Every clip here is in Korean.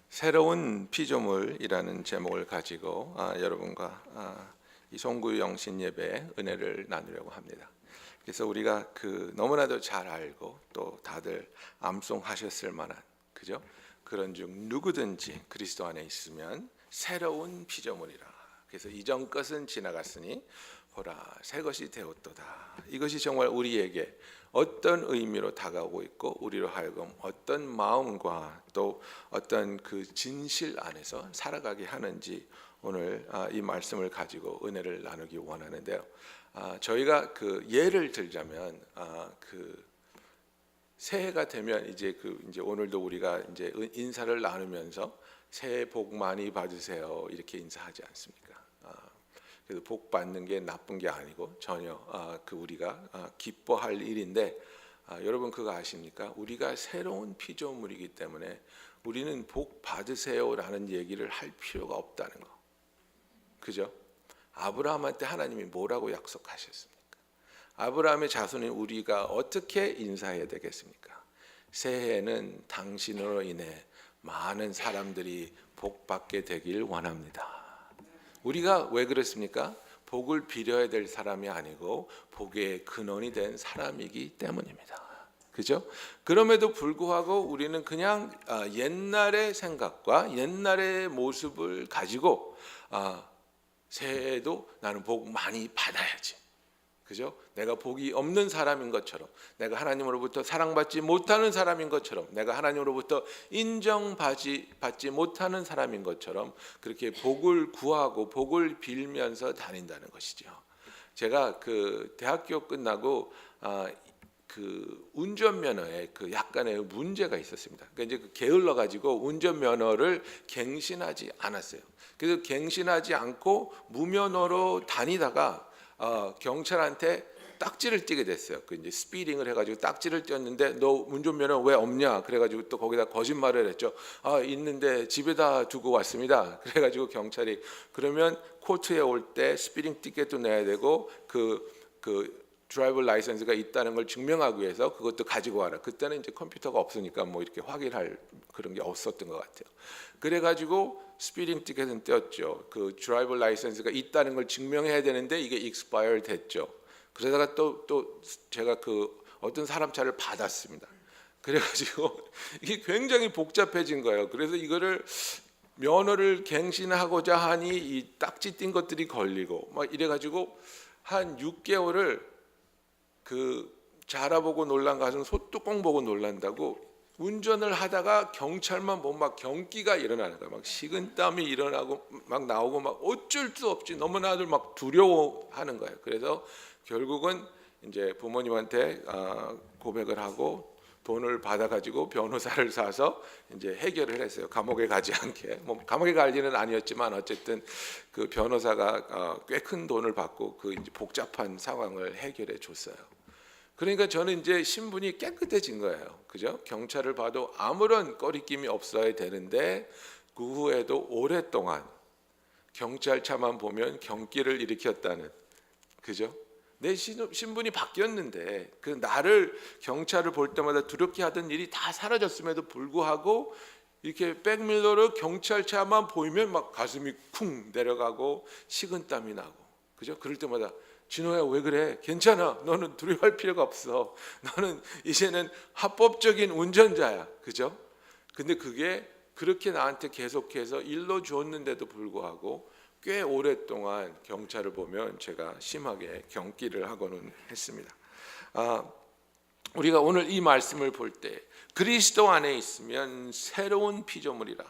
새로운 피조물이라는 제목을 가지고 여러분과 이 송구 영신 예배 은혜를 나누려고 합니다. 그래서 우리가 너무나도 잘 알고 또 다들 암송하셨을 만한 그죠? 그런 중 누구든지 그리스도 안에 있으면 새로운 피조물이라. 그래서 이전 것은 지나갔으니 보라 새 것이 되었도다. 이것이 정말 우리에게 어떤 의미로 다가오고 있고 우리로 하여금 어떤 마음과 또 어떤 그 진실 안에서 살아가게 하는지 오늘 이 말씀을 가지고 은혜를 나누기 원하는데요. 저희가 예를 들자면 새해가 되면 이제 오늘도 우리가 이제 인사를 나누면서 새해 복 많이 받으세요 이렇게 인사하지 않습니까? 그래서 복 받는 게 나쁜 게 아니고 전혀 우리가 기뻐할 일인데 여러분 그거 아십니까? 우리가 새로운 피조물이기 때문에 우리는 복 받으세요라는 얘기를 할 필요가 없다는 거. 그죠? 아브라함한테 하나님이 뭐라고 약속하셨습니까? 아브라함의 자손인 우리가 어떻게 인사해야 되겠습니까? 새해에는 당신으로 인해 많은 사람들이 복 받게 되길 원합니다. 우리가 왜 그렇습니까? 복을 빌어야 될 사람이 아니고 복의 근원이 된 사람이기 때문입니다. 그죠? 그럼에도 불구하고 우리는 그냥 옛날의 생각과 옛날의 모습을 가지고 새해에도 나는 복 많이 받아야지. 그죠? 내가 복이 없는 사람인 것처럼, 내가 하나님으로부터 사랑받지 못하는 사람인 것처럼, 내가 하나님으로부터 인정받지 못하는 사람인 것처럼 그렇게 복을 구하고 복을 빌면서 다닌다는 것이죠. 제가 대학교 끝나고 운전면허에 약간의 문제가 있었습니다. 그러니까 이제 게을러 가지고 운전면허를 갱신하지 않았어요. 그래서 갱신하지 않고 무면허로 다니다가 경찰한테 딱지를 띄게 됐어요. 이제 스피딩을 해가지고 딱지를 띄었는데 너 운전면허 왜 없냐? 그래가지고 또 거기다 거짓말을 했죠. 있는데 집에다 두고 왔습니다. 그래가지고 경찰이 그러면 코트에 올 때 스피딩 티켓도 내야 되고 드라이버 라이선스가 있다는 걸 증명하기 위해서 그것도 가지고 와라. 그때는 이제 컴퓨터가 없으니까 뭐 이렇게 확인할 그런 게 없었던 것 같아요. 그래가지고 스피딩 티켓은 떼었죠. 드라이버 라이선스가 있다는 걸 증명해야 되는데 이게 익스파이어 됐죠. 그러다가 또 제가 어떤 사람 차를 받았습니다. 그래가지고 이게 굉장히 복잡해진 거예요. 그래서 이거를 면허를 갱신하고자 하니 이 딱지 띈 것들이 걸리고 막 이래가지고 한 6개월을 자라보고 놀란 것은 소뚜껑 보고 놀란다고 운전을 하다가 경찰만 보면 막 경기가 일어나는 거예요. 막 식은땀이 일어나고 막 나오고 막 어쩔 수 없이 너무나들 막 두려워하는 거예요. 그래서 결국은 이제 부모님한테 고백을 하고 돈을 받아가지고 변호사를 사서 이제 해결을 했어요. 감옥에 가지 않게. 뭐 감옥에 갈 일은 아니었지만 어쨌든 그 변호사가 꽤 큰 돈을 받고 이제 복잡한 상황을 해결해 줬어요. 그러니까 저는 이제 신분이 깨끗해진 거예요. 그죠? 경찰을 봐도 아무런 꺼리낌이 없어야 되는데 그 후에도 오랫동안 경찰차만 보면 경기를 일으켰다는, 그죠? 내 신분이 바뀌었는데 나를 경찰을 볼 때마다 두렵게 하던 일이 다 사라졌음에도 불구하고 이렇게 백밀러로 경찰차만 보이면 막 가슴이 쿵 내려가고 식은땀이 나고, 그죠? 그럴 때마다 진호야 왜 그래? 괜찮아. 너는 두려워할 필요가 없어. 너는 이제는 합법적인 운전자야. 그죠? 근데 그게 그렇게 나한테 계속해서 일러 주었는데도 불구하고 꽤 오랫동안 경찰을 보면 제가 심하게 경기를 하고는 했습니다. 우리가 오늘 이 말씀을 볼 때 그리스도 안에 있으면 새로운 피조물이라.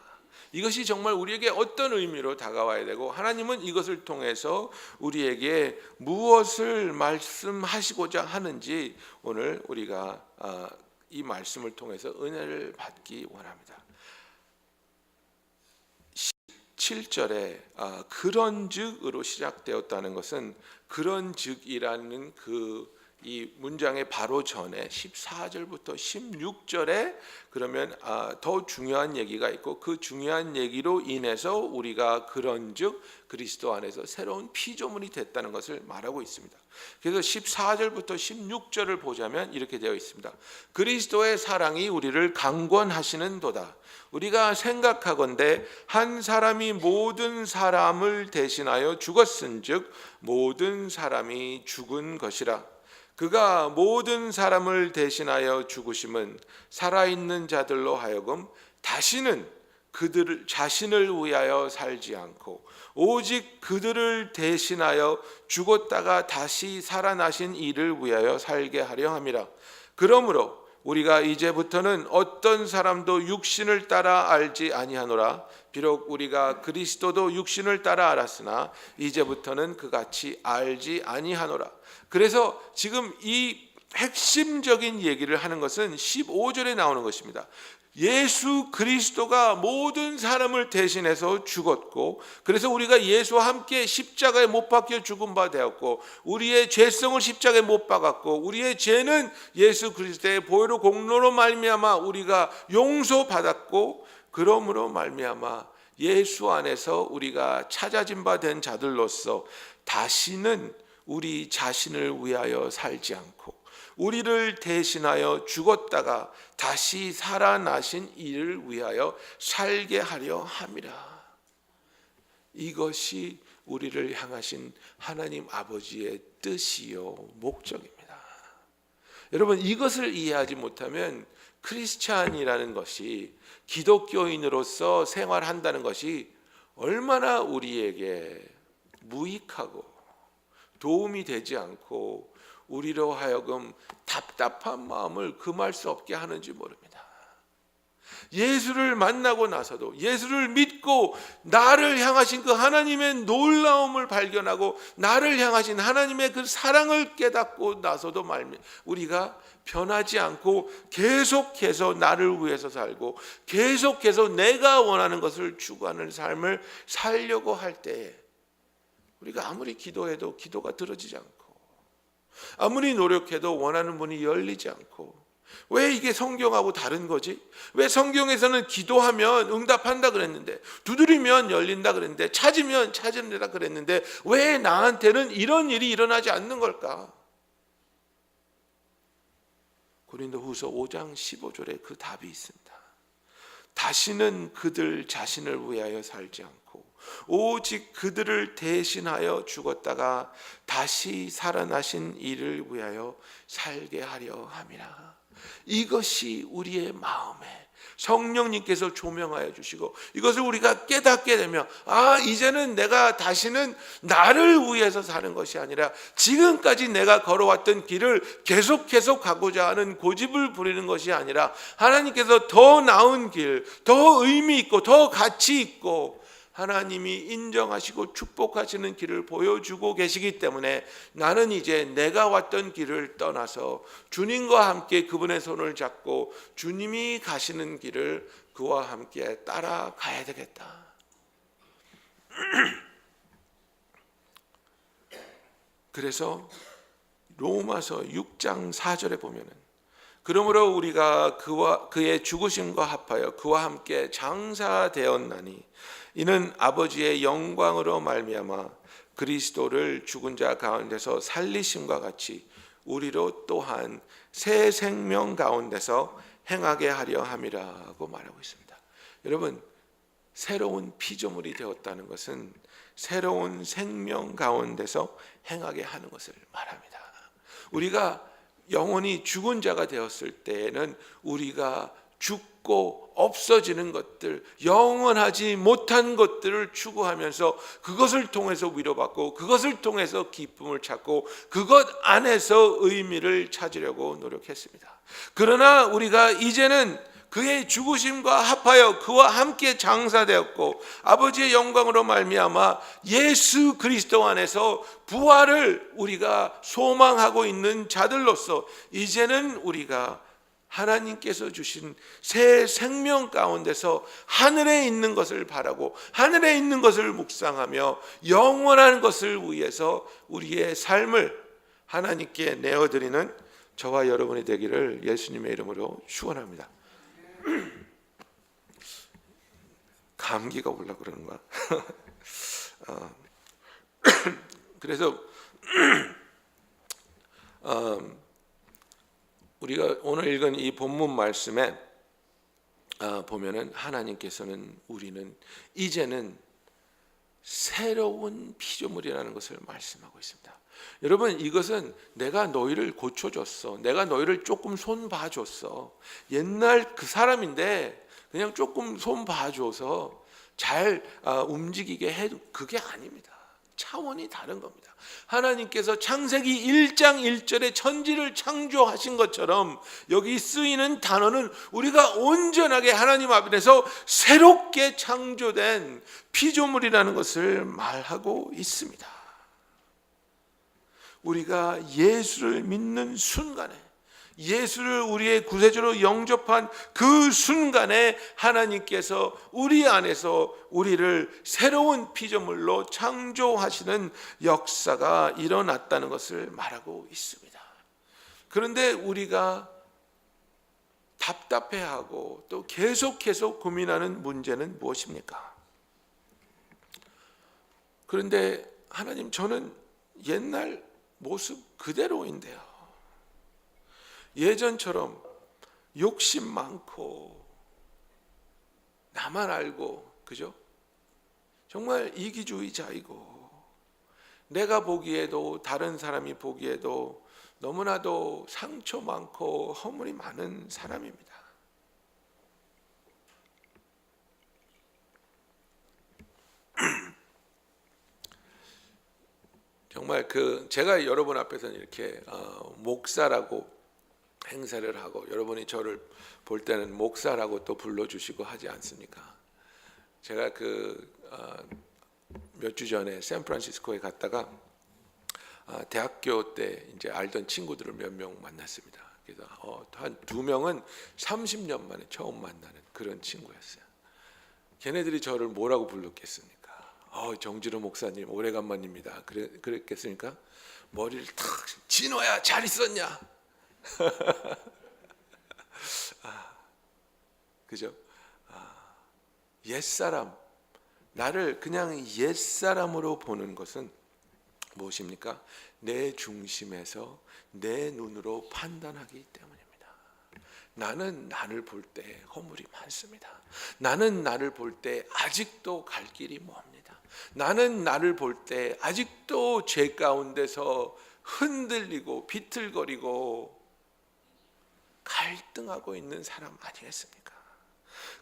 이것이 정말 우리에게 어떤 의미로 다가와야 되고 하나님은 이것을 통해서 우리에게 무엇을 말씀하시고자 하는지 오늘 우리가 이 말씀을 통해서 은혜를 받기 원합니다. 7절에 그런즉으로 시작되었다는 것은 그런즉이라는 이 문장의 바로 전에 14절부터 16절에 그러면 더 중요한 얘기가 있고, 그 중요한 얘기로 인해서 우리가 그런즉 그리스도 안에서 새로운 피조물이 됐다는 것을 말하고 있습니다. 그래서 14절부터 16절을 보자면 이렇게 되어 있습니다. 그리스도의 사랑이 우리를 강권하시는도다. 우리가 생각하건대 한 사람이 모든 사람을 대신하여 죽었은즉 모든 사람이 죽은 것이라. 그가 모든 사람을 대신하여 죽으심은 살아있는 자들로 하여금 다시는 그들 자신을 위하여 살지 않고 오직 그들을 대신하여 죽었다가 다시 살아나신 이를 위하여 살게 하려 함이라. 그러므로 우리가 이제부터는 어떤 사람도 육신을 따라 알지 아니하노라. 비록 우리가 그리스도도 육신을 따라 알았으나 이제부터는 그같이 알지 아니하노라. 그래서 지금 이 핵심적인 얘기를 하는 것은 15절에 나오는 것입니다. 예수 그리스도가 모든 사람을 대신해서 죽었고, 그래서 우리가 예수와 함께 십자가에 못 박혀 죽은 바 되었고, 우리의 죄성을 십자가에 못 박았고, 우리의 죄는 예수 그리스도의 보혈로 공로로 말미암아 우리가 용서받았고, 그러므로 말미암아 예수 안에서 우리가 찾아진 바 된 자들로서 다시는 우리 자신을 위하여 살지 않고 우리를 대신하여 죽었다가 다시 살아나신 이를 위하여 살게 하려 함이라. 이것이 우리를 향하신 하나님 아버지의 뜻이요 목적입니다. 여러분, 이것을 이해하지 못하면 크리스찬이라는 것이, 기독교인으로서 생활한다는 것이 얼마나 우리에게 무익하고 도움이 되지 않고 우리로 하여금 답답한 마음을 금할 수 없게 하는지 모릅니다. 예수를 만나고 나서도, 예수를 믿고 나를 향하신 그 하나님의 놀라움을 발견하고 나를 향하신 하나님의 그 사랑을 깨닫고 나서도 우리가 변하지 않고 계속해서 나를 위해서 살고 계속해서 내가 원하는 것을 추구하는 삶을 살려고 할 때에 우리가 아무리 기도해도 기도가 들어지지 않고 아무리 노력해도 원하는 문이 열리지 않고, 왜 이게 성경하고 다른 거지? 왜 성경에서는 기도하면 응답한다 그랬는데, 두드리면 열린다 그랬는데, 찾으면 찾는다 그랬는데 왜 나한테는 이런 일이 일어나지 않는 걸까? 고린도후서 5장 15절에 그 답이 있습니다. 다시는 그들 자신을 위하여 살지 않고 오직 그들을 대신하여 죽었다가 다시 살아나신 이를 위하여 살게 하려 함이라. 이것이 우리의 마음에 성령님께서 조명하여 주시고, 이것을 우리가 깨닫게 되면 이제는 내가 다시는 나를 위해서 사는 것이 아니라 지금까지 내가 걸어왔던 길을 계속 가고자 하는 고집을 부리는 것이 아니라 하나님께서 더 나은 길, 더 의미 있고 더 가치 있고 하나님이 인정하시고 축복하시는 길을 보여주고 계시기 때문에 나는 이제 내가 왔던 길을 떠나서 주님과 함께 그분의 손을 잡고 주님이 가시는 길을 그와 함께 따라가야 되겠다. 그래서 로마서 6장 4절에 보면은, 그러므로 우리가 그의 죽으심과 합하여 그와 함께 장사되었나니 이는 아버지의 영광으로 말미암아 그리스도를 죽은 자 가운데서 살리심과 같이 우리로 또한 새 생명 가운데서 행하게 하려 함이라고 말하고 있습니다. 여러분, 새로운 피조물이 되었다는 것은 새로운 생명 가운데서 행하게 하는 것을 말합니다. 우리가 영원히 죽은 자가 되었을 때에는 우리가 죽고 없어지는 것들, 영원하지 못한 것들을 추구하면서 그것을 통해서 위로받고 그것을 통해서 기쁨을 찾고 그것 안에서 의미를 찾으려고 노력했습니다. 그러나 우리가 이제는 그의 죽으심과 합하여 그와 함께 장사되었고 아버지의 영광으로 말미암아 예수 그리스도 안에서 부활을 우리가 소망하고 있는 자들로서 이제는 우리가 하나님께서 주신 새 생명 가운데서 하늘에 있는 것을 바라고 하늘에 있는 것을 묵상하며 영원한 것을 위해서 우리의 삶을 하나님께 내어드리는 저와 여러분이 되기를 예수님의 이름으로 축원합니다. 감기가 올라 그러는 거야. 그래서 우리가 오늘 읽은 이 본문 말씀에 보면은 하나님께서는 우리는 이제는 새로운 피조물이라는 것을 말씀하고 있습니다. 여러분, 이것은 내가 너희를 고쳐줬어, 내가 너희를 조금 손 봐줬어, 옛날 그 사람인데 그냥 조금 손 봐줘서 잘 움직이게 해, 그게 아닙니다. 차원이 다른 겁니다. 하나님께서 창세기 1장 1절에 천지를 창조하신 것처럼 여기 쓰이는 단어는 우리가 온전하게 하나님 앞에서 새롭게 창조된 피조물이라는 것을 말하고 있습니다. 우리가 예수를 믿는 순간에, 예수를 우리의 구세주로 영접한 그 순간에 하나님께서 우리 안에서 우리를 새로운 피조물로 창조하시는 역사가 일어났다는 것을 말하고 있습니다. 그런데 우리가 답답해하고 또 계속 고민하는 문제는 무엇입니까? 그런데 하나님, 저는 옛날 모습 그대로인데요. 예전처럼 욕심 많고 나만 알고, 그죠? 정말 이기주의자이고 내가 보기에도 다른 사람이 보기에도 너무나도 상처 많고 허물이 많은 사람입니다. 정말 제가 여러분 앞에서는 이렇게 목사라고 행세를 하고 여러분이 저를 볼 때는 목사라고 또 불러주시고 하지 않습니까? 제가 몇 주 전에 샌프란시스코에 갔다가 대학교 때 이제 알던 친구들을 몇 명 만났습니다. 그래서 한 2명은 30년 만에 처음 만나는 그런 친구였어요. 걔네들이 저를 뭐라고 불렀겠습니까? 정지로 목사님 오래간만입니다. 그랬겠습니까? 머리를 탁, 진호야 잘 있었냐? 그죠? 옛사람, 나를 그냥 옛사람으로 보는 것은 무엇입니까? 내 중심에서 내 눈으로 판단하기 때문입니다. 나는 나를 볼 때 허물이 많습니다. 나는 나를 볼 때 아직도 갈 길이 멉니다. 나는 나를 볼 때 아직도 죄 가운데서 흔들리고 비틀거리고 갈등하고 있는 사람 아니겠습니까?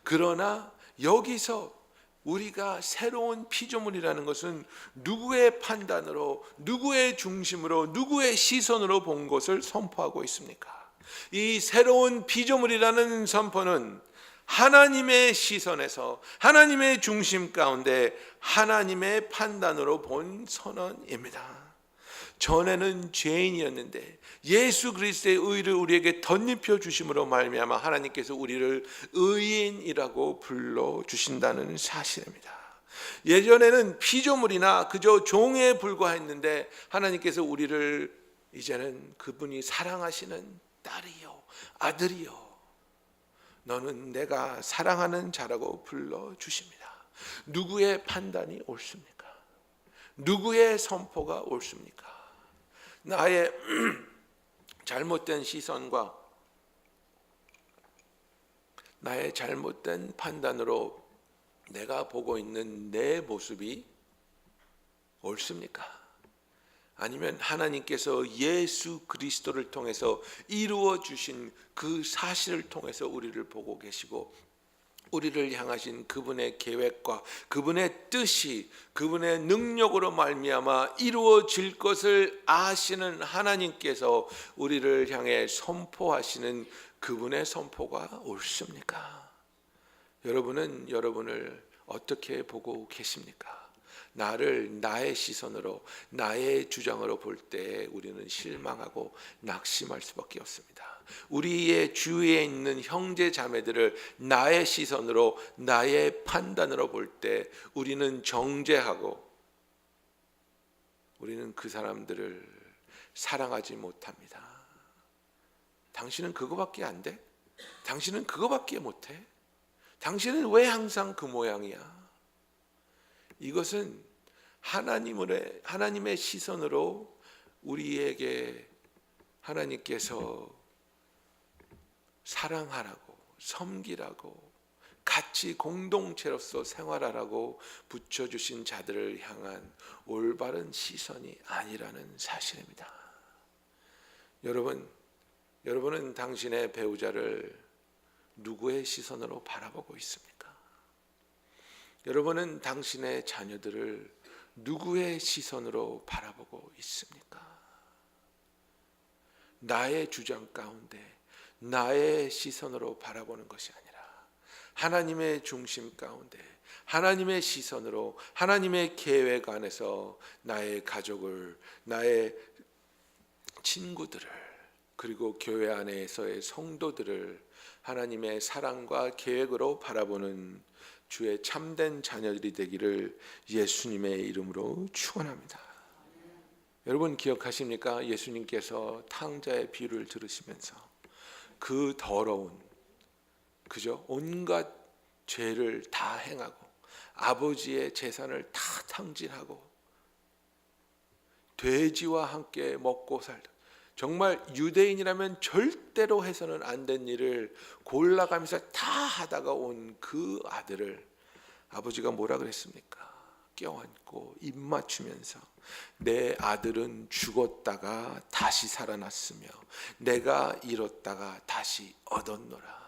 그러나 여기서 우리가 새로운 피조물이라는 것은 누구의 판단으로, 누구의 중심으로, 누구의 시선으로 본 것을 선포하고 있습니까? 이 새로운 피조물이라는 선포는 하나님의 시선에서, 하나님의 중심 가운데 하나님의 판단으로 본 선언입니다. 전에는 죄인이었는데 예수 그리스도의 의를 우리에게 덧입혀 주심으로 말미암아 하나님께서 우리를 의인이라고 불러 주신다는 사실입니다. 예전에는 피조물이나 그저 종에 불과했는데 하나님께서 우리를 이제는 그분이 사랑하시는 딸이요 아들이요 너는 내가 사랑하는 자라고 불러 주십니다. 누구의 판단이 옳습니까? 누구의 선포가 옳습니까? 나의 잘못된 시선과 나의 잘못된 판단으로 내가 보고 있는 내 모습이 옳습니까? 아니면 하나님께서 예수 그리스도를 통해서 이루어 주신 그 사실을 통해서 우리를 보고 계시고 우리를 향하신 그분의 계획과 그분의 뜻이 그분의 능력으로 말미암아 이루어질 것을 아시는 하나님께서 우리를 향해 선포하시는 그분의 선포가 옳습니까? 여러분은 여러분을 어떻게 보고 계십니까? 나를 나의 시선으로 나의 주장으로 볼 때 우리는 실망하고 낙심할 수밖에 없습니다. 우리의 주위에 있는 형제 자매들을 나의 시선으로 나의 판단으로 볼 때 우리는 정죄하고 우리는 그 사람들을 사랑하지 못합니다. 당신은 그거밖에 안 돼? 당신은 그거밖에 못해? 당신은 왜 항상 그 모양이야? 이것은 하나님의 시선으로 우리에게 하나님께서 사랑하라고, 섬기라고, 같이 공동체로서 생활하라고 붙여주신 자들을 향한 올바른 시선이 아니라는 사실입니다. 여러분은 당신의 배우자를 누구의 시선으로 바라보고 있습니까? 여러분은 당신의 자녀들을 누구의 시선으로 바라보고 있습니까? 나의 주장 가운데 나의 시선으로 바라보는 것이 아니라 하나님의 중심 가운데 하나님의 시선으로 하나님의 계획 안에서 나의 가족을, 나의 친구들을, 그리고 교회 안에서의 성도들을 하나님의 사랑과 계획으로 바라보는 주의 참된 자녀들이 되기를 예수님의 이름으로 축원합니다. 여러분 기억하십니까? 예수님께서 탕자의 비유를 들으시면서 그 더러운, 그죠? 온갖 죄를 다 행하고 아버지의 재산을 다 탕진하고 돼지와 함께 먹고 살던, 정말 유대인이라면 절대로 해서는 안 된 일을 골라가면서 다 하다가 온 그 아들을 아버지가 뭐라 그랬습니까? 껴안고 입 맞추면서 내 아들은 죽었다가 다시 살아났으며 내가 잃었다가 다시 얻었노라.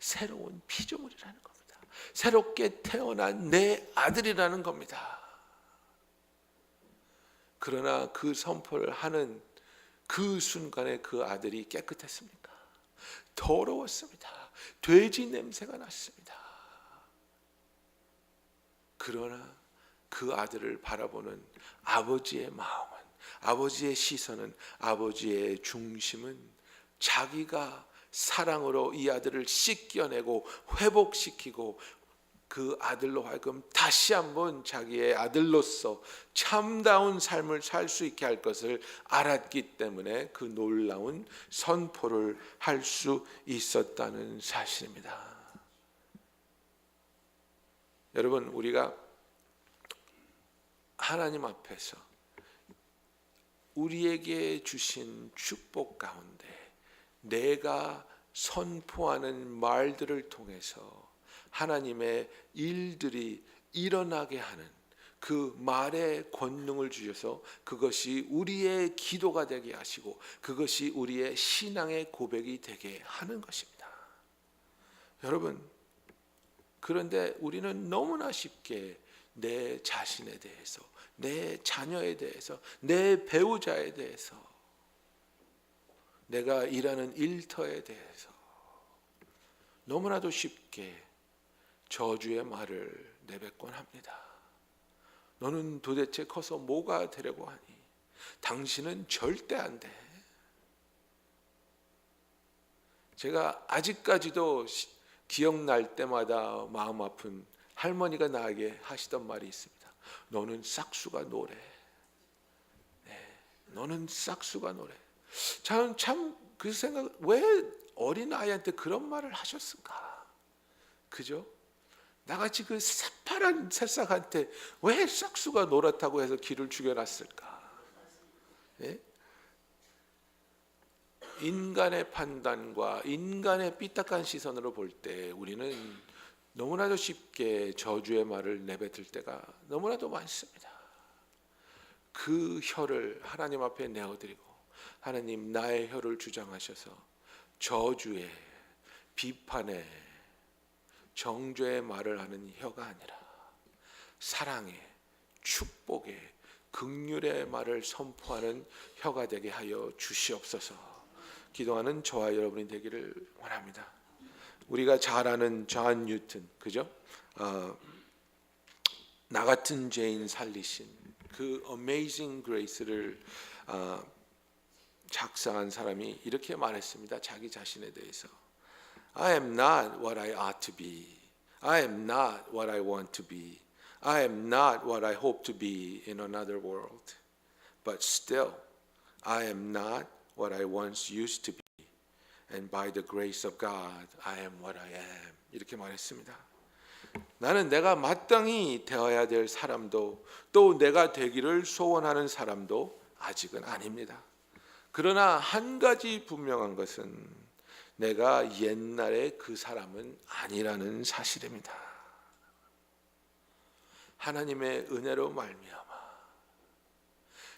새로운 피조물이라는 겁니다. 새롭게 태어난 내 아들이라는 겁니다. 그러나 그 선포를 하는 그 순간에 그 아들이 깨끗했습니까? 더러웠습니다. 돼지 냄새가 났습니다. 그러나 그 아들을 바라보는 아버지의 마음은, 아버지의 시선은, 아버지의 중심은 자기가 사랑으로 이 아들을 씻겨내고 회복시키고 그 아들로 하여금 다시 한번 자기의 아들로서 참다운 삶을 살 수 있게 할 것을 알았기 때문에 그 놀라운 선포를 할 수 있었다는 사실입니다. 여러분, 우리가 하나님 앞에서 우리에게 주신 축복 가운데 내가 선포하는 말들을 통해서 하나님의 일들이 일어나게 하는 그 말의 권능을 주셔서 그것이 우리의 기도가 되게 하시고 그것이 우리의 신앙의 고백이 되게 하는 것입니다. 여러분, 그런데 우리는 너무나 쉽게 내 자신에 대해서, 내 자녀에 대해서, 내 배우자에 대해서, 내가 일하는 일터에 대해서 너무나도 쉽게 저주의 말을 내뱉곤 합니다. 너는 도대체 커서 뭐가 되려고 하니? 당신은 절대 안 돼. 제가 아직까지도 기억날 때마다 마음 아픈 할머니가 나에게 하시던 말이 있습니다. 너는 싹수가 노래. 네, 너는 싹수가 노래. 저는 참 그 생각, 왜 어린 아이한테 그런 말을 하셨을까? 그죠? 나같이 그 새파란 새싹한테 왜 싹수가 노랗다고 해서 기를 죽여놨을까? 네? 인간의 판단과 인간의 삐딱한 시선으로 볼 때 우리는 너무나도 쉽게 저주의 말을 내뱉을 때가 너무나도 많습니다. 그 혀를 하나님 앞에 내어드리고 하나님, 나의 혀를 주장하셔서 저주의, 비판의, 정죄의 말을 하는 혀가 아니라 사랑의, 축복의, 긍휼의 말을 선포하는 혀가 되게 하여 주시옵소서. 기도하는 저와 여러분이 되기를 원합니다. 우리가 잘 아는 존 뉴턴, 그죠? 나 같은 죄인 살리신 그 Amazing Grace를 작사한 사람이 이렇게 말했습니다. 자기 자신에 대해서 I am not what I ought to be. I am not what I want to be. I am not what I hope to be in another world. But still, I am not what I once used to be. And by the grace of God, I am what I am. 이렇게 말했습니다. 나는 내가 마땅히 되어야 될 사람도 또 내가 되기를 소원하는 사람도 아직은 아닙니다. 그러나 한 가지 분명한 것은 내가 옛날에 그 사람은 아니라는 사실입니다. 하나님의 은혜로 말미암아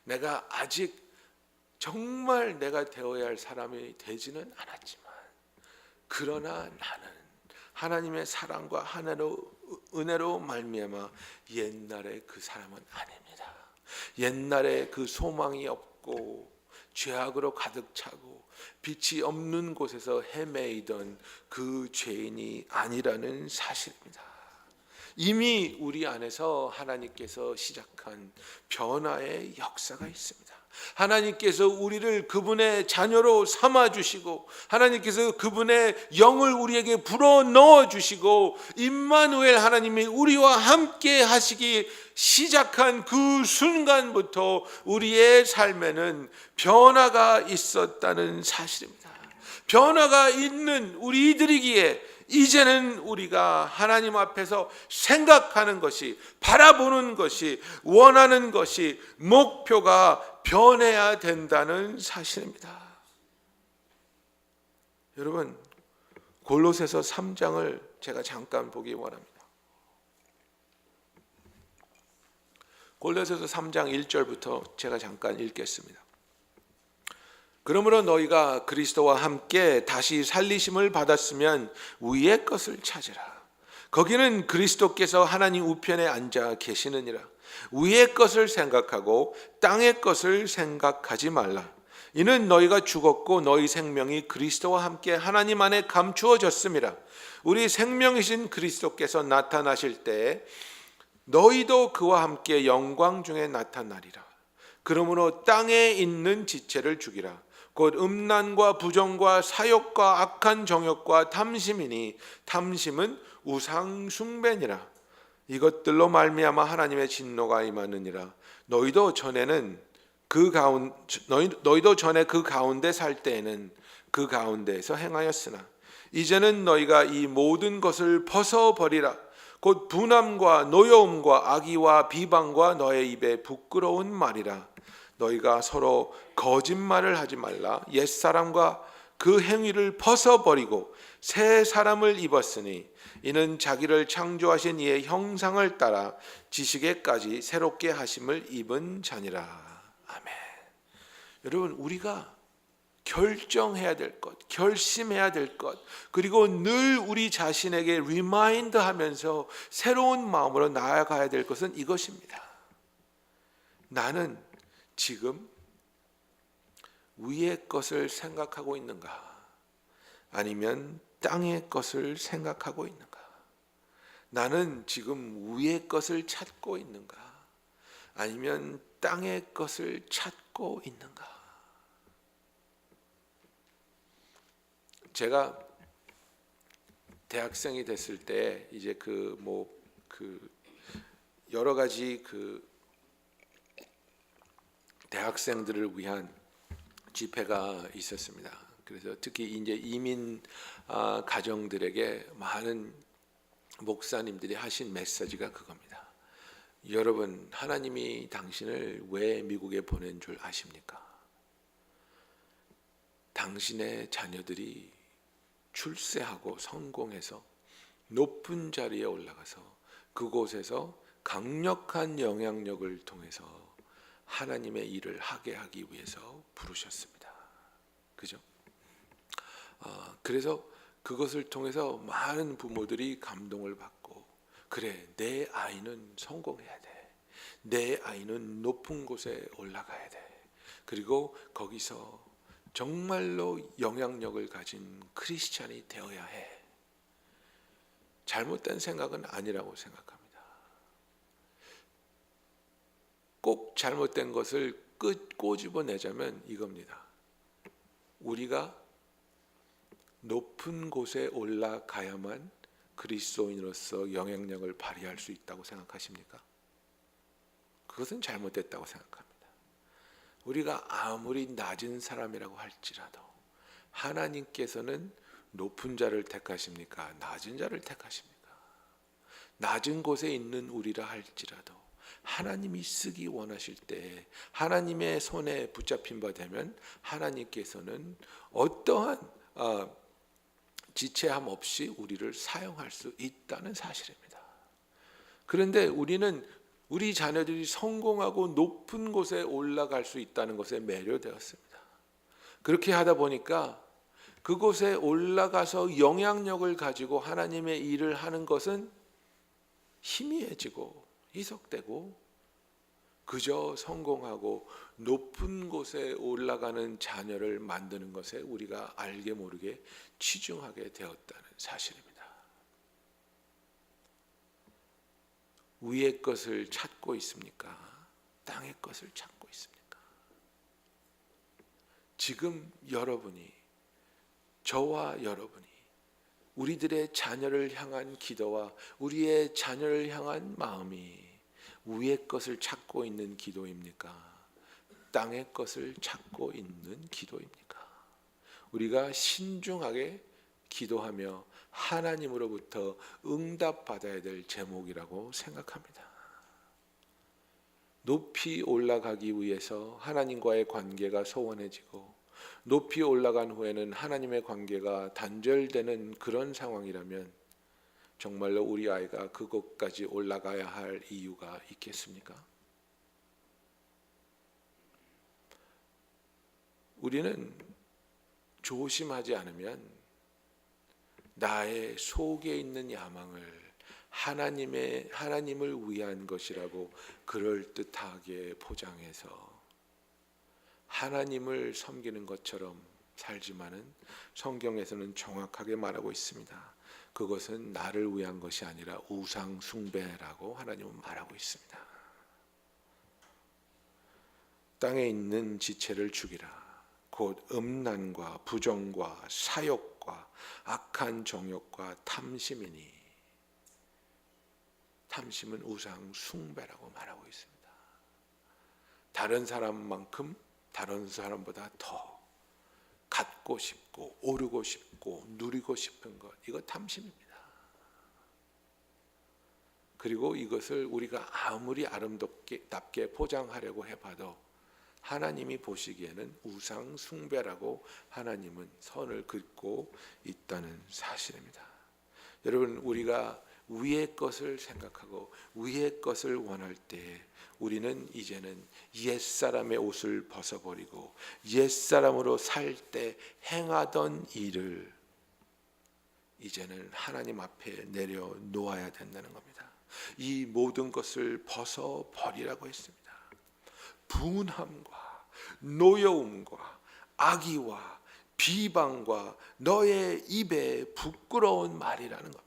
내가 아직 정말 내가 되어야 할 사람이 되지는 않았지만 그러나 나는 하나님의 사랑과 은혜로 말미암아 옛날에 그 사람은 아닙니다. 옛날에 그 소망이 없고 죄악으로 가득 차고 빛이 없는 곳에서 헤매이던 그 죄인이 아니라는 사실입니다. 이미 우리 안에서 하나님께서 시작한 변화의 역사가 있습니다. 하나님께서 우리를 그분의 자녀로 삼아주시고 하나님께서 그분의 영을 우리에게 불어넣어 주시고 임마누엘 하나님이 우리와 함께 하시기 시작한 그 순간부터 우리의 삶에는 변화가 있었다는 사실입니다. 변화가 있는 우리들이기에 이제는 우리가 하나님 앞에서 생각하는 것이, 바라보는 것이, 원하는 것이, 목표가 변해야 된다는 사실입니다. 여러분, 골로새서 3장을 제가 잠깐 보기 원합니다. 골로새서 3장 1절부터 제가 잠깐 읽겠습니다. 그러므로 너희가 그리스도와 함께 다시 살리심을 받았으면 위의 것을 찾으라. 거기는 그리스도께서 하나님 우편에 앉아 계시느니라. 위의 것을 생각하고 땅의 것을 생각하지 말라. 이는 너희가 죽었고 너희 생명이 그리스도와 함께 하나님 안에 감추어졌음이라. 우리 생명이신 그리스도께서 나타나실 때에 너희도 그와 함께 영광 중에 나타나리라. 그러므로 땅에 있는 지체를 죽이라. 곧 음란과 부정과 사욕과 악한 정욕과 탐심이니 탐심은 우상 숭배니라. 이것들로 말미암아 하나님의 진노가 임하느니라. 너희도 전에 그 가운데 살 때에는 그 가운데에서 행하였으나 이제는 너희가 이 모든 것을 벗어버리라. 곧 분함과 노여움과 악의와 비방과 너의 입에 부끄러운 말이라. 너희가 서로 거짓말을 하지 말라. 옛사람과 그 행위를 벗어버리고 새 사람을 입었으니 이는 자기를 창조하신 이의 형상을 따라 지식에까지 새롭게 하심을 입은 자니라. 아멘. 여러분, 우리가 결정해야 될 것, 결심해야 될 것, 그리고 늘 우리 자신에게 리마인드 하면서 새로운 마음으로 나아가야 될 것은 이것입니다. 나는 지금 위의 것을 생각하고 있는가? 아니면 땅의 것을 생각하고 있는가? 나는 지금 위의 것을 찾고 있는가? 아니면 땅의 것을 찾고 있는가? 제가 대학생이 됐을 때 이제 여러 가지 대학생들을 위한 집회가 있었습니다. 그래서 특히 이제 이민 가정들에게 많은 목사님들이 하신 메시지가 그겁니다. 여러분, 하나님이 당신을 왜 미국에 보낸 줄 아십니까? 당신의 자녀들이 출세하고 성공해서 높은 자리에 올라가서 그곳에서 강력한 영향력을 통해서 하나님의 일을 하게 하기 위해서 부르셨습니다. 그죠? 그래서 그것을 통해서 많은 부모들이 감동을 받고, 그래, 내 아이는 성공해야 돼. 내 아이는 높은 곳에 올라가야 돼. 그리고 거기서 정말로 영향력을 가진 크리스찬이 되어야 해. 잘못된 생각은 아니라고 생각합니다. 꼭 잘못된 것을 꼬집어내자면 이겁니다. 우리가 높은 곳에 올라가야만 그리스도인으로서 영향력을 발휘할 수 있다고 생각하십니까? 그것은 잘못됐다고 생각합니다. 우리가 아무리 낮은 사람이라고 할지라도 하나님께서는 높은 자를 택하십니까? 낮은 자를 택하십니까? 낮은 곳에 있는 우리라 할지라도 하나님이 쓰기 원하실 때 하나님의 손에 붙잡힌 바 되면 하나님께서는 어떠한 지체함 없이 우리를 사용할 수 있다는 사실입니다. 그런데 우리는 우리 자녀들이 성공하고 높은 곳에 올라갈 수 있다는 것에 매료되었습니다. 그렇게 하다 보니까 그곳에 올라가서 영향력을 가지고 하나님의 일을 하는 것은 희미해지고 희석되고 그저 성공하고 높은 곳에 올라가는 자녀를 만드는 것에 우리가 알게 모르게 치중하게 되었다는 사실입니다. 위의 것을 찾고 있습니까? 땅의 것을 찾고 있습니까? 지금 여러분이, 저와 여러분이 우리들의 자녀를 향한 기도와 우리의 자녀를 향한 마음이 위의 것을 찾고 있는 기도입니까? 땅의 것을 찾고 있는 기도입니까? 우리가 신중하게 기도하며 하나님으로부터 응답받아야 될 제목이라고 생각합니다. 높이 올라가기 위해서 하나님과의 관계가 소원해지고 높이 올라간 후에는 하나님의 관계가 단절되는 그런 상황이라면 정말로 우리 아이가 그곳까지 올라가야 할 이유가 있겠습니까? 우리는 조심하지 않으면 나의 속에 있는 야망을 하나님을 위한 것이라고 그럴듯하게 포장해서 하나님을 섬기는 것처럼 살지만은 성경에서는 정확하게 말하고 있습니다. 그것은 나를 위한 것이 아니라 우상 숭배라고 하나님은 말하고 있습니다. 땅에 있는 지체를 죽이라. 곧 음란과 부정과 사욕과 악한 정욕과 탐심이니 탐심은 우상 숭배라고 말하고 있습니다. 다른 사람만큼 다른 사람보다 더 갖고 싶고 오르고 싶고 누리고 싶은 것, 이거 탐심입니다. 그리고 이것을 우리가 아무리 아름답게 포장하려고 해봐도 하나님이 보시기에는 우상 숭배라고 하나님은 선을 긋고 있다는 사실입니다. 여러분, 우리가 위의 것을 생각하고 위의 것을 원할 때 우리는 이제는 옛사람의 옷을 벗어버리고 옛사람으로 살 때 행하던 일을 이제는 하나님 앞에 내려놓아야 된다는 겁니다. 이 모든 것을 벗어버리라고 했습니다. 분함과 노여움과 악의와 비방과 너의 입에 부끄러운 말이라는 겁니다.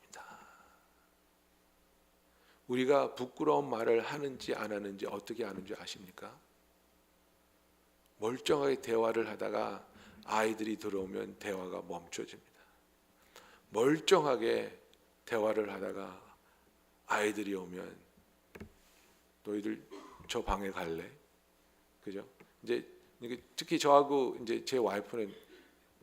우리가 부끄러운 말을 하는지 안 하는지 어떻게 아는지 아십니까? 멀쩡하게 대화를 하다가 아이들이 들어오면 대화가 멈춰집니다. 멀쩡하게 대화를 하다가 아이들이 오면 너희들 저 방에 갈래? 그죠? 이제 특히 저하고 이제 제 와이프는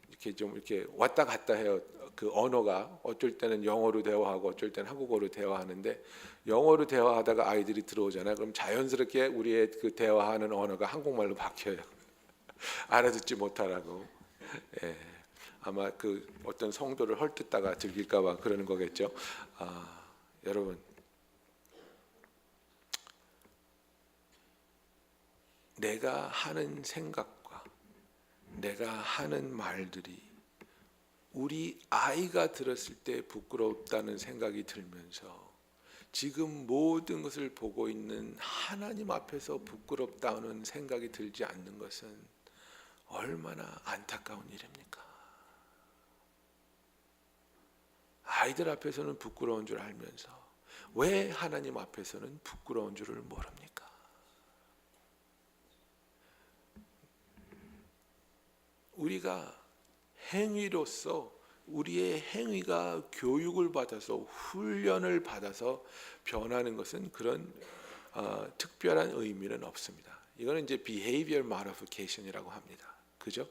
이렇게 좀 이렇게 왔다 갔다 해요. 그 언어가 어쩔 때는 영어로 대화하고 어쩔 때는 한국어로 대화하는데 영어로 대화하다가 아이들이 들어오잖아요. 그럼 자연스럽게 우리의 그 대화하는 언어가 한국말로 바뀌어요. 알아듣지 못하라고. 예. 아마 그 어떤 성도를 헐뜯다가 들킬까봐 그러는 거겠죠. 여러분, 내가 하는 생각과 내가 하는 말들이 우리 아이가 들었을 때 부끄럽다는 생각이 들면서 지금 모든 것을 보고 있는 하나님 앞에서 부끄럽다는 생각이 들지 않는 것은 얼마나 안타까운 일입니까? 아이들 앞에서는 부끄러운 줄 알면서 왜 하나님 앞에서는 부끄러운 줄을 모릅니까? 우리가 행위로서 우리의 행위가 교육을 받아서 훈련을 받아서 변하는 것은 그런 특별한 의미는 없습니다. 이거는 이제 behavior modification이라고 합니다. 그죠?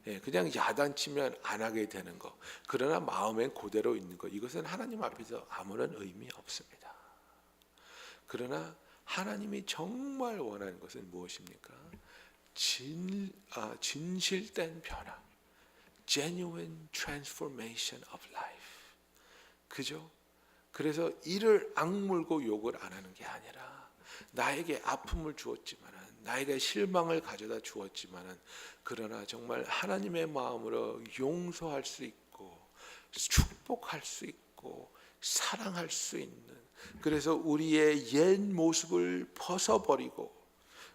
예, 그냥 야단치면 안 하게 되는 거. 그러나 마음엔 그대로 있는 거. 이것은 하나님 앞에서 아무런 의미 없습니다. 그러나 하나님이 정말 원하는 것은 무엇입니까? 진실된 변화, genuine transformation of life. 그죠? 그래서 이를 악물고 욕을 안 하는 게 아니라 나에게 아픔을 주었지만은, 나에게 실망을 가져다 주었지만은, 그러나 정말 하나님의 마음으로 용서할 수 있고 축복할 수 있고 사랑할 수 있는, 그래서 우리의 옛 모습을 벗어버리고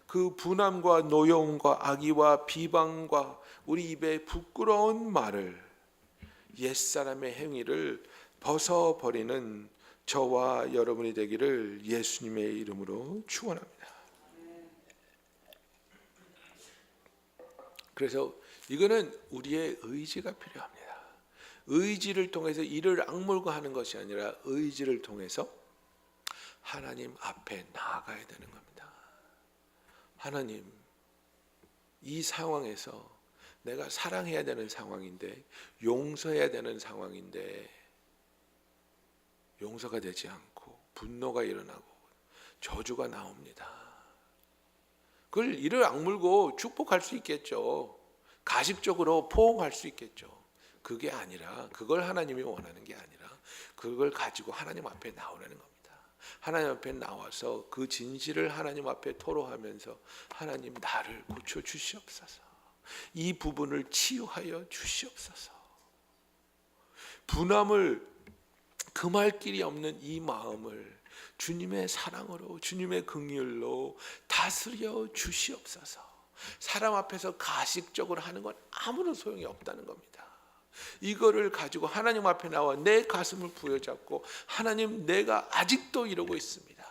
그 분함과 노여움과 악의와 비방과 우리 입에 부끄러운 말을, 옛사람의 행위를 벗어버리는 저와 여러분이 되기를 예수님의 이름으로 축원합니다. 그래서 이거는 우리의 의지가 필요합니다. 의지를 통해서 이를 악물고 하는 것이 아니라 의지를 통해서 하나님 앞에 나아가야 되는 겁니다. 하나님, 이 상황에서 내가 사랑해야 되는 상황인데, 용서해야 되는 상황인데 용서가 되지 않고 분노가 일어나고 저주가 나옵니다. 그걸 이를 악물고 축복할 수 있겠죠. 가식적으로 포옹할 수 있겠죠. 그게 아니라, 그걸 하나님이 원하는 게 아니라 그걸 가지고 하나님 앞에 나오라는 겁니다. 하나님 앞에 나와서 그 진실을 하나님 앞에 토로하면서, 하나님, 나를 고쳐 주시옵소서. 이 부분을 치유하여 주시옵소서. 분함을 금할 길이 없는 이 마음을 주님의 사랑으로, 주님의 긍휼로 다스려 주시옵소서. 사람 앞에서 가식적으로 하는 건 아무런 소용이 없다는 겁니다. 이거를 가지고 하나님 앞에 나와 내 가슴을 부여잡고, 하나님, 내가 아직도 이러고 있습니다.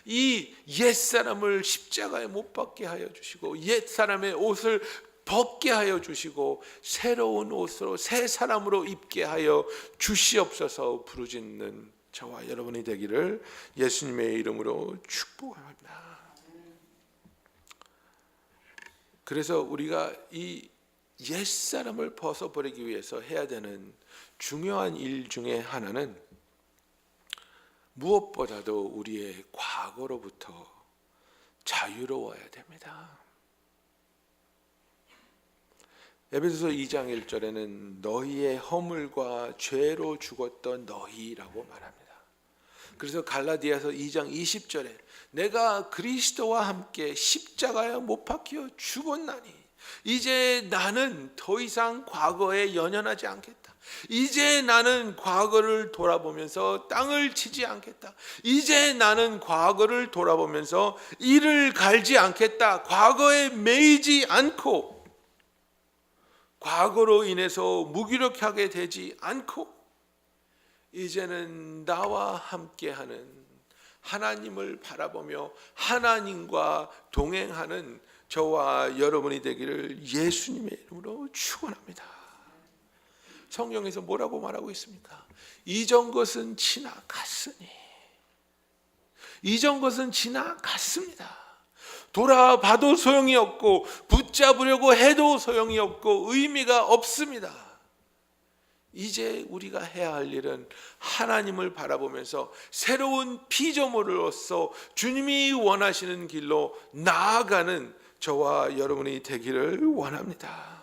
이 옛사람을 십자가에 못 박게 하여 주시고, 옛사람의 옷을 벗게 하여 주시고 새로운 옷으로 새 사람으로 입게 하여 주시옵소서 부르짖는 저와 여러분이 되기를 예수님의 이름으로 축복합니다. 그래서 우리가 이 옛사람을 벗어버리기 위해서 해야 되는 중요한 일 중에 하나는 무엇보다도 우리의 과거로부터 자유로워야 됩니다. 에베소서 2장 1절에는 너희의 허물과 죄로 죽었던 너희라고 말합니다. 그래서 갈라디아서 2장 20절에 내가 그리스도와 함께 십자가에 못 박혀 죽었나니 이제 나는 더 이상 과거에 연연하지 않겠다. 이제 나는 과거를 돌아보면서 땅을 치지 않겠다. 이제 나는 과거를 돌아보면서 이를 갈지 않겠다. 과거에 매이지 않고 과거로 인해서 무기력하게 되지 않고 이제는 나와 함께하는, 하나님을 바라보며 하나님과 동행하는 저와 여러분이 되기를 예수님의 이름으로 축원합니다. 성경에서 뭐라고 말하고 있습니까? 이전 것은 지나갔으니, 이전 것은 지나갔습니다. 돌아봐도 소용이 없고 붙잡으려고 해도 소용이 없고 의미가 없습니다. 이제 우리가 해야 할 일은 하나님을 바라보면서 새로운 피조물로서 주님이 원하시는 길로 나아가는 저와 여러분이 되기를 원합니다.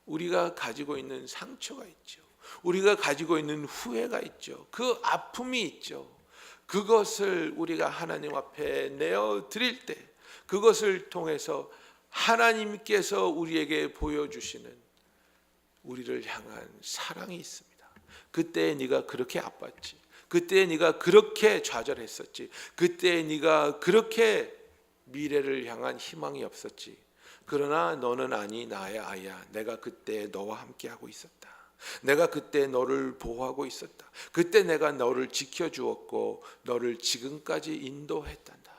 우리가 가지고 있는 상처가 있죠. 우리가 가지고 있는 후회가 있죠. 그 아픔이 있죠. 그것을 우리가 하나님 앞에 내어드릴 때 그것을 통해서 하나님께서 우리에게 보여주시는 우리를 향한 사랑이 있습니다. 그때 네가 그렇게 아팠지. 그때 네가 그렇게 좌절했었지. 그때 네가 그렇게 미래를 향한 희망이 없었지. 그러나 너는 아니, 나의 아이야. 내가 그때 너와 함께하고 있었다. 내가 그때 너를 보호하고 있었다. 그때 내가 너를 지켜주었고 너를 지금까지 인도했단다.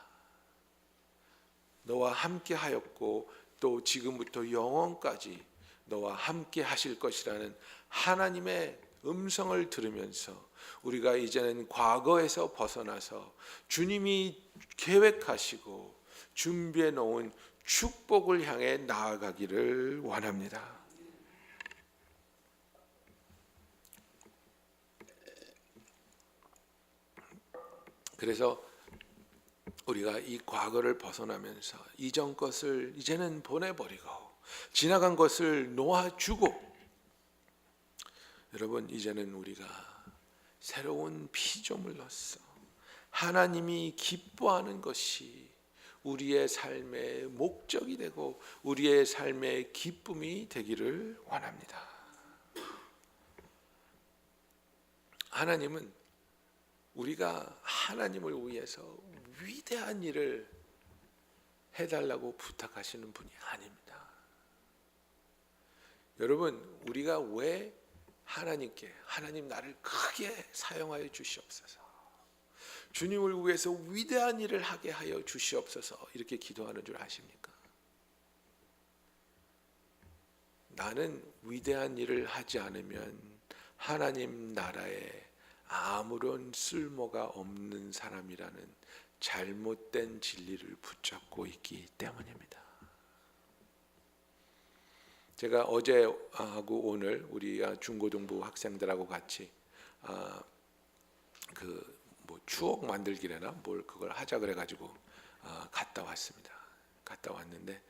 너와 함께 하였고 또 지금부터 영원까지 너와 함께 하실 것이라는 하나님의 음성을 들으면서 우리가 이제는 과거에서 벗어나서 주님이 계획하시고 준비해 놓은 축복을 향해 나아가기를 원합니다. 그래서 우리가 이 과거를 벗어나면서 이전 것을 이제는 보내버리고 지나간 것을 놓아주고, 여러분 이제는 우리가 새로운 피조물로서 하나님이 기뻐하는 것이 우리의 삶의 목적이 되고 우리의 삶의 기쁨이 되기를 원합니다. 하나님은 우리가 하나님을 위해서 위대한 일을 해달라고 부탁하시는 분이 아닙니다. 여러분, 우리가 왜 하나님께 하나님 나를 크게 사용하여 주시옵소서, 주님을 위해서 위대한 일을 하게 하여 주시옵소서 이렇게 기도하는 줄 아십니까? 나는 위대한 일을 하지 않으면 하나님 나라에 아무런 쓸모가 없는 사람이라는 잘못된 진리를 붙잡고 있기 때문입니다. 제가 어제하고 오늘 우리가 중고등부 학생들하고 같이 추억 만들기래나 뭘 그걸 하자 그래가지고 갔다 왔습니다. 갔다 왔는데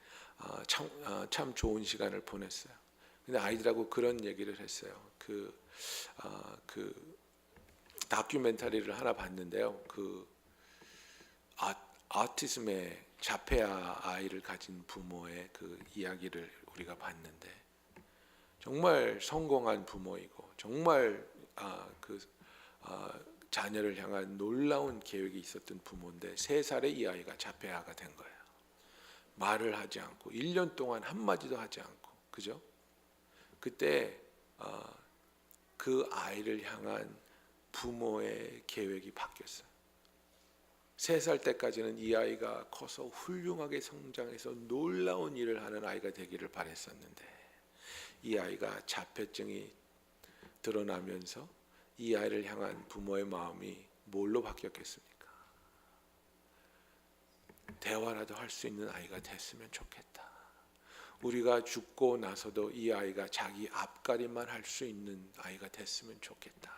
참 좋은 시간을 보냈어요. 근데 아이들하고 그런 얘기를 했어요. 그 다큐멘터리를 하나 봤는데요. 그 아티즘의 자폐아 아이를 가진 부모의 그 이야기를 우리가 봤는데, 정말 성공한 부모이고 정말 자녀를 향한 놀라운 계획이 있었던 부모인데 3살의 이 아이가 자폐아가 된 거예요. 말을 하지 않고 1년 동안 한마디도 하지 않고, 그죠? 그때 그 아이를 향한 부모의 계획이 바뀌었어요. 3살 때까지는 이 아이가 커서 훌륭하게 성장해서 놀라운 일을 하는 아이가 되기를 바랬었는데, 이 아이가 자폐증이 드러나면서 이 아이를 향한 부모의 마음이 뭘로 바뀌었겠습니까? 대화라도 할 수 있는 아이가 됐으면 좋겠다. 우리가 죽고 나서도 이 아이가 자기 앞가림만 할 수 있는 아이가 됐으면 좋겠다.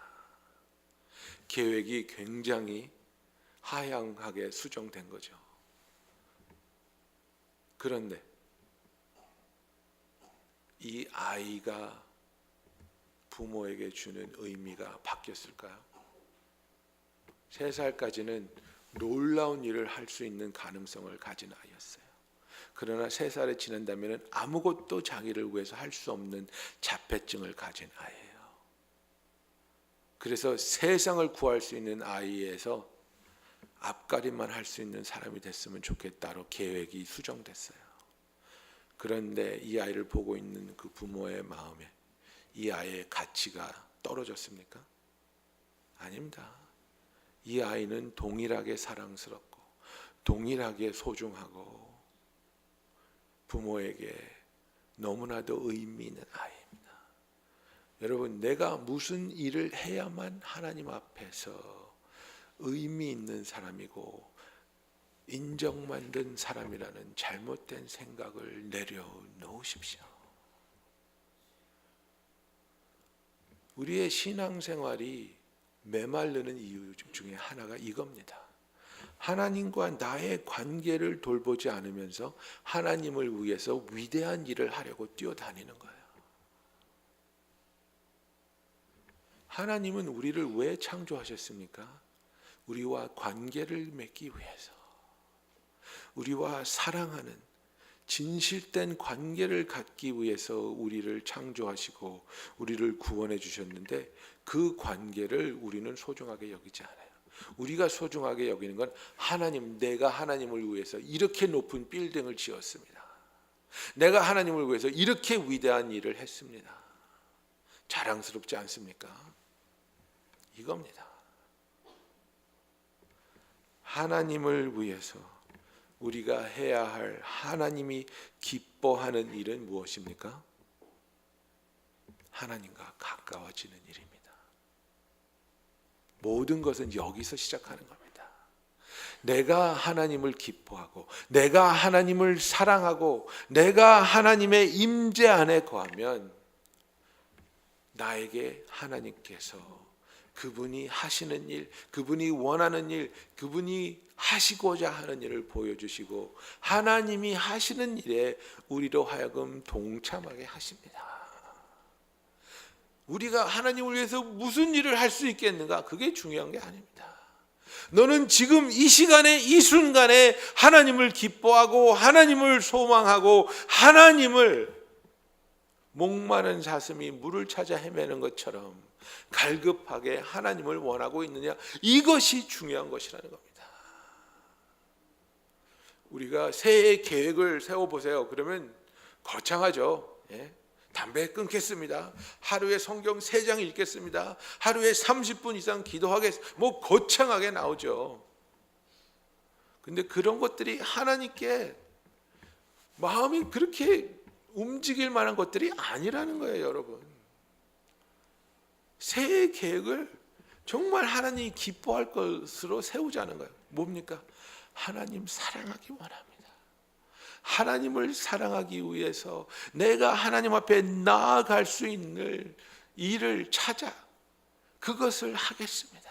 계획이 굉장히 하향하게 수정된 거죠. 그런데 이 아이가 부모에게 주는 의미가 바뀌었을까요? 3살까지는 놀라운 일을 할 수 있는 가능성을 가진 아이였어요. 그러나 3살이 지난다면 아무것도 자기를 위해서 할 수 없는 자폐증을 가진 아이예요. 그래서 세상을 구할 수 있는 아이에서 앞가림만 할 수 있는 사람이 됐으면 좋겠다로 계획이 수정됐어요. 그런데 이 아이를 보고 있는 그 부모의 마음에 이 아이의 가치가 떨어졌습니까? 아닙니다. 이 아이는 동일하게 사랑스럽고 동일하게 소중하고 부모에게 너무나도 의미 있는 아이입니다. 여러분, 내가 무슨 일을 해야만 하나님 앞에서 의미 있는 사람이고 인정받는 사람이라는 잘못된 생각을 내려놓으십시오. 우리의 신앙생활이 메마르는 이유 중에 하나가 이겁니다. 하나님과 나의 관계를 돌보지 않으면서 하나님을 위해서 위대한 일을 하려고 뛰어다니는 거예요. 하나님은 우리를 왜 창조하셨습니까? 우리와 관계를 맺기 위해서, 우리와 사랑하는 진실된 관계를 갖기 위해서 우리를 창조하시고 우리를 구원해 주셨는데, 그 관계를 우리는 소중하게 여기지 않아요. 우리가 소중하게 여기는 건 하나님, 내가 하나님을 위해서 이렇게 높은 빌딩을 지었습니다. 내가 하나님을 위해서 이렇게 위대한 일을 했습니다. 자랑스럽지 않습니까? 이겁니다. 하나님을 위해서 우리가 해야 할 하나님이 기뻐하는 일은 무엇입니까? 하나님과 가까워지는 일입니다. 모든 것은 여기서 시작하는 겁니다. 내가 하나님을 기뻐하고 내가 하나님을 사랑하고 내가 하나님의 임재 안에 거하면 나에게 하나님께서 그분이 하시는 일, 그분이 원하는 일, 그분이 하시고자 하는 일을 보여주시고 하나님이 하시는 일에 우리로 하여금 동참하게 하십니다. 우리가 하나님을 위해서 무슨 일을 할 수 있겠는가? 그게 중요한 게 아닙니다. 너는 지금 이 시간에 이 순간에 하나님을 기뻐하고 하나님을 소망하고 하나님을 목마른 사슴이 물을 찾아 헤매는 것처럼 갈급하게 하나님을 원하고 있느냐? 이것이 중요한 것이라는 겁니다. 우리가 새해 계획을 세워보세요. 그러면 거창하죠. 담배 끊겠습니다. 하루에 성경 3장 읽겠습니다. 하루에 30분 이상 기도하겠습니다. 뭐 거창하게 나오죠. 근데 그런 것들이 하나님께 마음이 그렇게 움직일 만한 것들이 아니라는 거예요, 여러분. 새해 계획을 정말 하나님이 기뻐할 것으로 세우자는 거예요. 뭡니까? 하나님 사랑하기 원합니다. 하나님을 사랑하기 위해서 내가 하나님 앞에 나아갈 수 있는 일을 찾아 그것을 하겠습니다.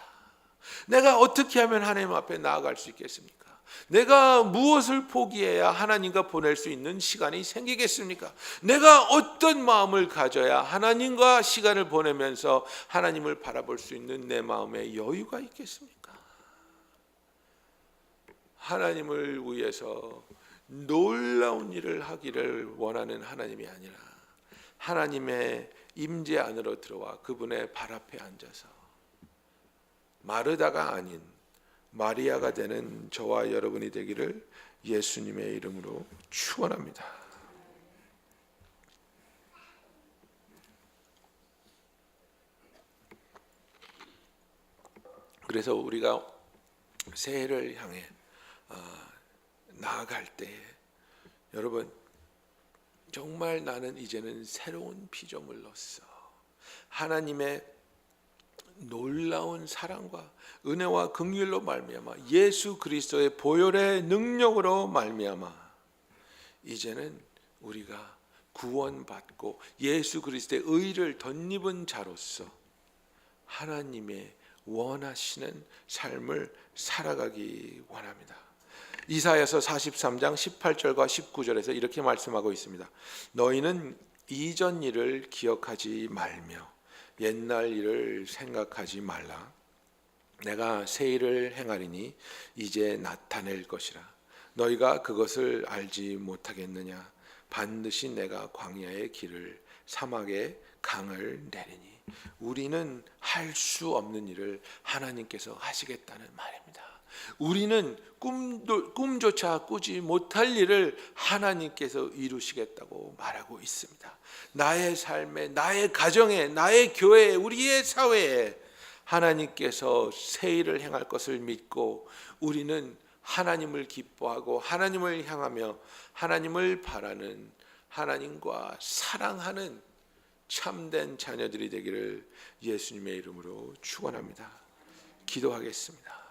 내가 어떻게 하면 하나님 앞에 나아갈 수 있겠습니까? 내가 무엇을 포기해야 하나님과 보낼 수 있는 시간이 생기겠습니까? 내가 어떤 마음을 가져야 하나님과 시간을 보내면서 하나님을 바라볼 수 있는 내 마음에 여유가 있겠습니까? 하나님을 위해서 놀라운 일을 하기를 원하는 하나님이 아니라 하나님의 임재 안으로 들어와 그분의 발 앞에 앉아서 마르다가 아닌 마리아가 되는 저와 여러분이 되기를 예수님의 이름으로 축원합니다. 그래서 우리가 새해를 향해 나아갈 때 여러분 정말 나는 이제는 새로운 피조물로서 하나님의 놀라운 사랑과 은혜와 긍휼로 말미암아 예수 그리스도의 보혈의 능력으로 말미암아 이제는 우리가 구원받고 예수 그리스도의 의를 덧입은 자로서 하나님의 원하시는 삶을 살아가기 원합니다. 이사야서 43장 18절과 19절에서 이렇게 말씀하고 있습니다. 너희는 이전 일을 기억하지 말며 옛날 일을 생각하지 말라. 내가 새 일을 행하리니 이제 나타낼 것이라. 너희가 그것을 알지 못하겠느냐? 반드시 내가 광야의 길을 사막의 강을 내리니. 우리는 할 수 없는 일을 하나님께서 하시겠다는 말입니다. 우리는 꿈조차 꾸지 못할 일을 하나님께서 이루시겠다고 말하고 있습니다. 나의 삶에, 나의 가정에, 나의 교회에, 우리의 사회에 하나님께서 새 일을 행할 것을 믿고 우리는 하나님을 기뻐하고 하나님을 향하며 하나님을 바라는 하나님과 사랑하는 참된 자녀들이 되기를 예수님의 이름으로 축원합니다. 기도하겠습니다.